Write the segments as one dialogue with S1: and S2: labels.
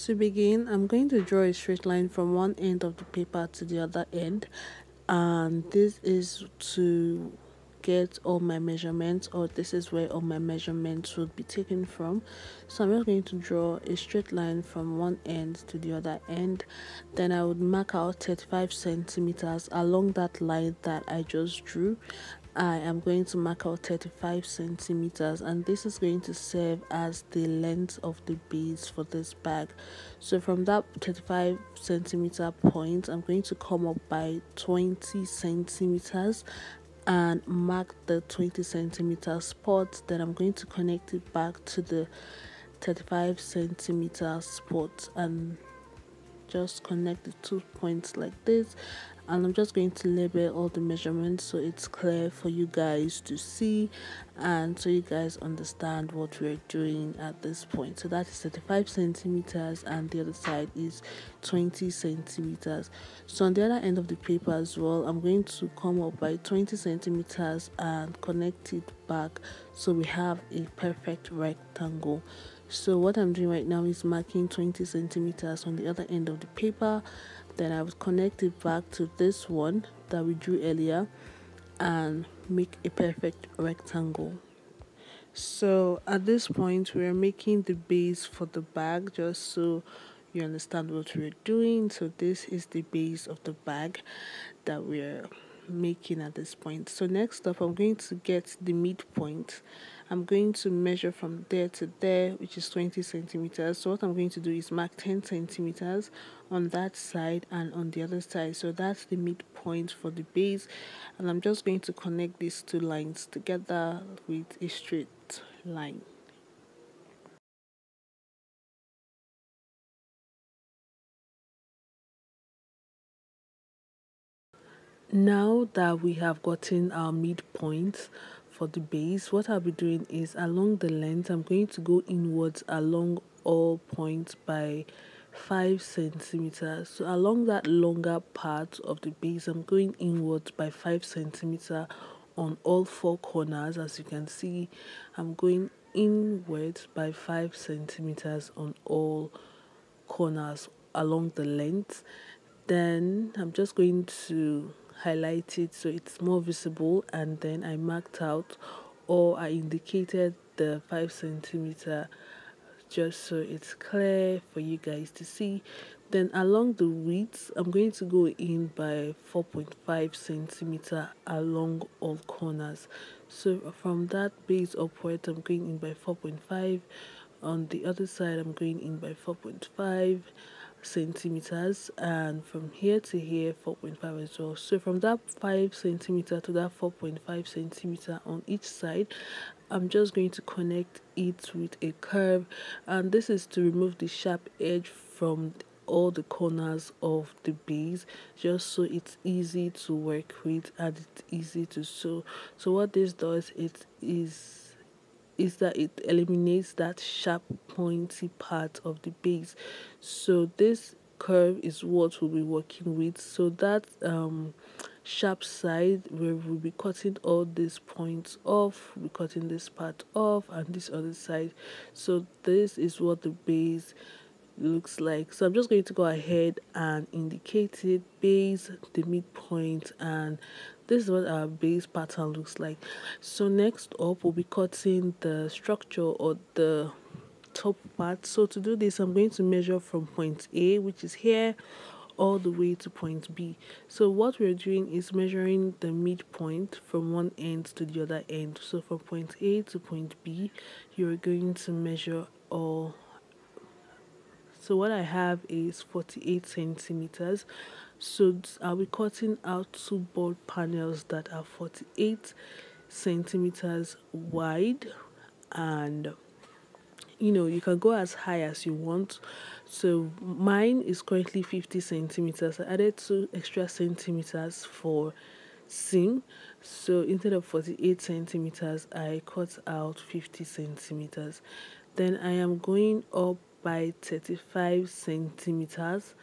S1: To begin, I'm going to draw a straight line from one end of the paper to the other end, and this is to get all my measurements, or this is where all my measurements would be taken from. So I'm just going to draw a straight line from one end to the other end. Then I would mark out 35 centimeters along that line that I just drew. I am going to mark out 35 centimeters, and this is going to serve as the length of the base for this bag. So from that 35 centimeter point, I'm going to come up by 20 centimeters and mark the 20 centimeter spot. Then I'm going to connect it back to the 35 centimeter spot and just connect the 2 points like this. And I'm just going to label all the measurements so it's clear for you guys to see and so you guys understand what we're doing at this point. So that is 35 centimeters and the other side is 20 centimeters. So on the other end of the paper as well, I'm going to come up by 20 centimeters and connect it back so we have a perfect rectangle. So what I'm doing right now is marking 20 centimeters on the other end of the paper. Then I would connect it back to this one that we drew earlier and make a perfect rectangle. So at this point, we're making the base for the bag, just so you understand what we're doing. So this is the base of the bag that we're making at this point. So next up, I'm going to get the midpoint. I'm going to measure from there to there, which is 20 centimeters. So what I'm going to do is mark 10 centimeters on that side and on the other side. So that's the midpoint for the base. And I'm just going to connect these two lines together with a straight line. Now that we have gotten our midpoint for the base, what I'll be doing is along the length, I'm going to go inwards along all points by 5 centimeters. So along that longer part of the base, I'm going inwards by 5 centimeters on all four corners. As you can see, I'm going inwards by 5 centimeters on all corners along the length. Then I'm just going to highlight it so it's more visible, and then I marked out or I indicated the 5 centimeter just so it's clear for you guys to see. Then along the width, I'm going to go in by 4.5 centimeter along all corners. So from that base upwards, I'm going in by 4.5. On the other side, I'm going in by 4.5 centimeters, and from here to here 4.5 as well. So from that 5 centimeter to that 4.5 centimeter on each side, I'm just going to connect it with a curve, and this is to remove the sharp edge from all the corners of the base, just so it's easy to work with and it's easy to sew. So what this does, it is that it eliminates that sharp pointy part of the base. So this curve is what we'll be working with. So that sharp side where we'll be cutting all these points off, we'll be cutting this part off, and this other side. So this is what the base looks like. So I'm just going to go ahead and indicate it, base, the midpoint, and this is what our base pattern looks like. So next up, we'll be cutting the structure or the top part. So to do this, I'm going to measure from point A, which is here, all the way to point B. So what we're doing is measuring the midpoint from one end to the other end. So from point A to point B, you're going to measure all. So what I have is 48 centimeters. So I'll be cutting out two board panels that are 48 centimeters wide, and you can go as high as you want. So mine is currently 50 centimeters. I added 2 extra centimeters for seam. So instead of 48 centimeters, I cut out 50 centimeters. Then I am going up by 35 centimeters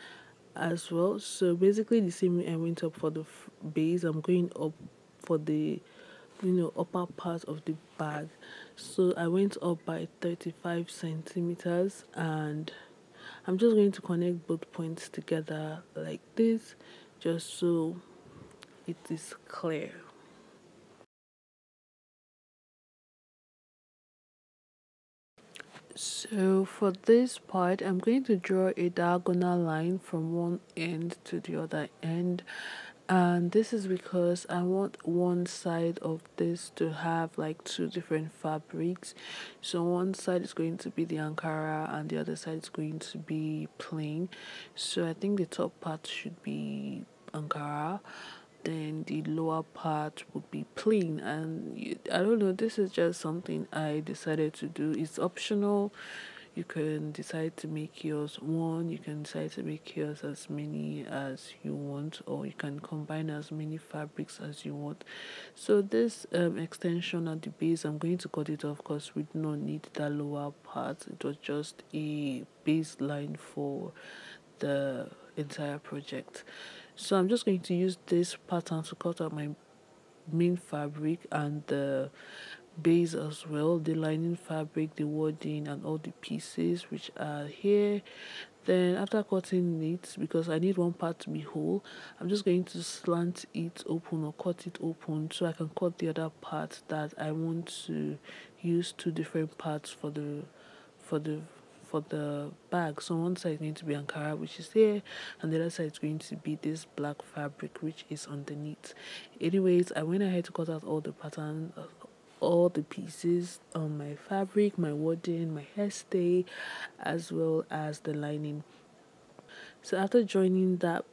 S1: as well. So basically the same way I went up for the base, I'm going up for the upper part of the bag. So I went up by 35 centimeters, and I'm just going to connect both points together like this, just so it is clear. So for this part, I'm going to draw a diagonal line from one end to the other end, and this is because I want one side of this to have like two different fabrics. So one side is going to be the Ankara and the other side is going to be plain. So I think the top part should be Ankara, then the lower part would be plain. And I don't know, this is just something I decided to do. It's optional. You can decide to make yours one, you can decide to make yours as many as you want, or you can combine as many fabrics as you want. So this extension at the base, I'm going to cut it off because we do not need that lower part. It was just a baseline for the entire project. So I'm just going to use this pattern to cut out my main fabric and the base as well, the lining fabric, the wording, and all the pieces which are here. Then after cutting it, because I need one part to be whole, I'm just going to slant it open or cut it open so I can cut the other part that I want to use two different parts for the for the bag. So one side is going to be Ankara, which is here, and the other side is going to be this black fabric, which is underneath. Anyways, I went ahead to cut out all the pattern, all the pieces on my fabric, my wording, my hairstay, as well as the lining. So after joining that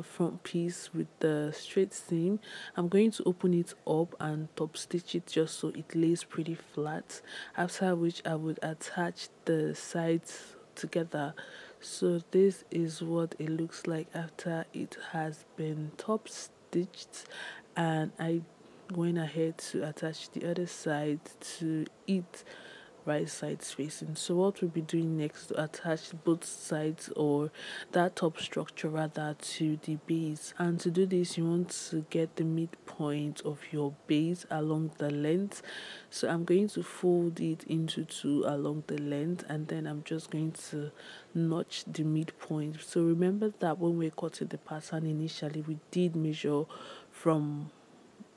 S1: front piece with the straight seam, I'm going to open it up and top stitch it just so it lays pretty flat, after which I would attach the sides together. So this is what it looks like after it has been top stitched, and I went ahead to attach the other side to it, right sides facing. So what we'll be doing next to attach both sides, or that top structure rather, to the base. And to do this, you want to get the midpoint of your base along the length. So I'm going to fold it into two along the length, and then I'm just going to notch the midpoint. So remember that when we're cutting the pattern initially, we did measure from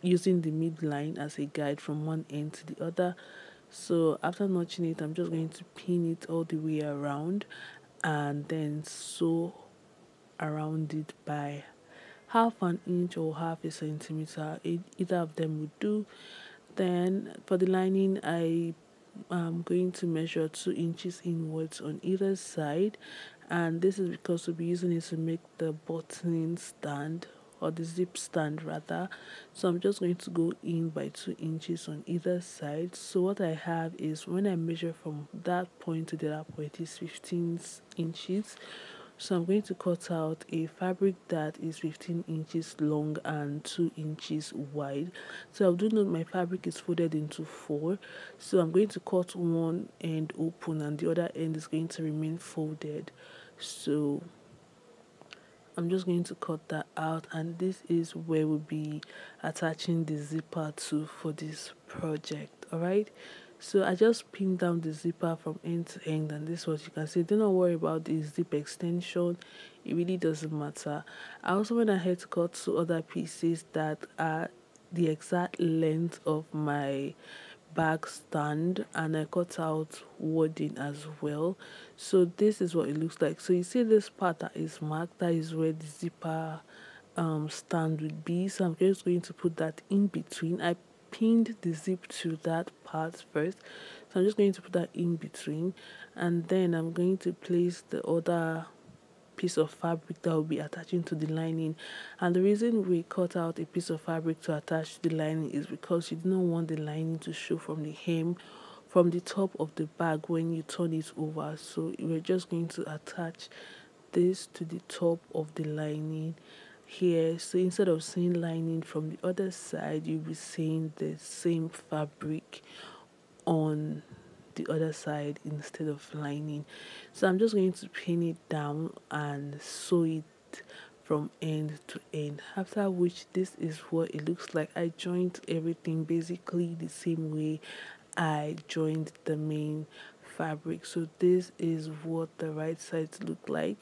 S1: using the midline as a guide from one end to the other. So after notching it, I'm just going to pin it all the way around and then sew around it by half an inch or half a centimeter. Either of them would do. Then for the lining, I am going to measure 2 inches inwards on either side, and this is because we'll be using it to make the buttoning stand, or the zip stand rather. So I'm just going to go in by 2 inches on either side. So what I have is, when I measure from that point to the other point, is 15 inches. So I'm going to cut out a fabric that is 15 inches long and 2 inches wide. So I do note my fabric is folded into four. So I'm going to cut one end open and the other end is going to remain folded. So I'm just going to cut that out, and this is where we'll be attaching the zipper to for this project. Alright, so I just pinned down the zipper from end to end, and this is what you can see. Do not worry about the zip extension, it really doesn't matter. I also went ahead to cut two other pieces that are the exact length of my bag stand, and I cut out wording as well. So this is what it looks like. So you see this part that is marked, that is where the zipper stand would be. So I'm just going to put that in between. I pinned the zip to that part first, so I'm just going to put that in between, and then I'm going to place the other piece of fabric that will be attaching to the lining. And the reason we cut out a piece of fabric to attach to the lining is because you do not want the lining to show from the hem, from the top of the bag when you turn it over. So we're just going to attach this to the top of the lining here. So instead of seeing lining from the other side, you'll be seeing the same fabric on the other side instead of lining. So I'm just going to pin it down and sew it from end to end, after which this is what it looks like. I joined everything basically the same way I joined the main fabric. So this is what the right sides look like.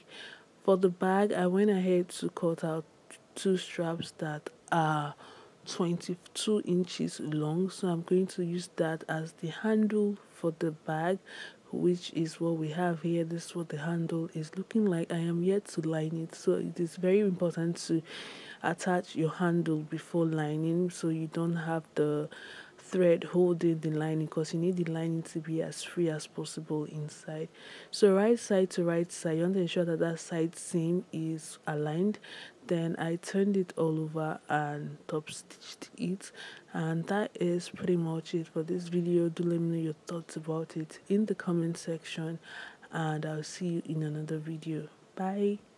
S1: For the bag, I went ahead to cut out two straps that are 22 inches long, so I'm going to use that as the handle for the bag, which is what we have here. This is what the handle is looking like. I am yet to line it, so it is very important to attach your handle before lining so you don't have the thread holding the lining, because you need the lining to be as free as possible inside. So right side to right side, you want to ensure that that side seam is aligned. Then I turned it all over and top stitched it, and that is pretty much it for this video. Do let me know your thoughts about it in the comment section, and I'll see you in another video. Bye.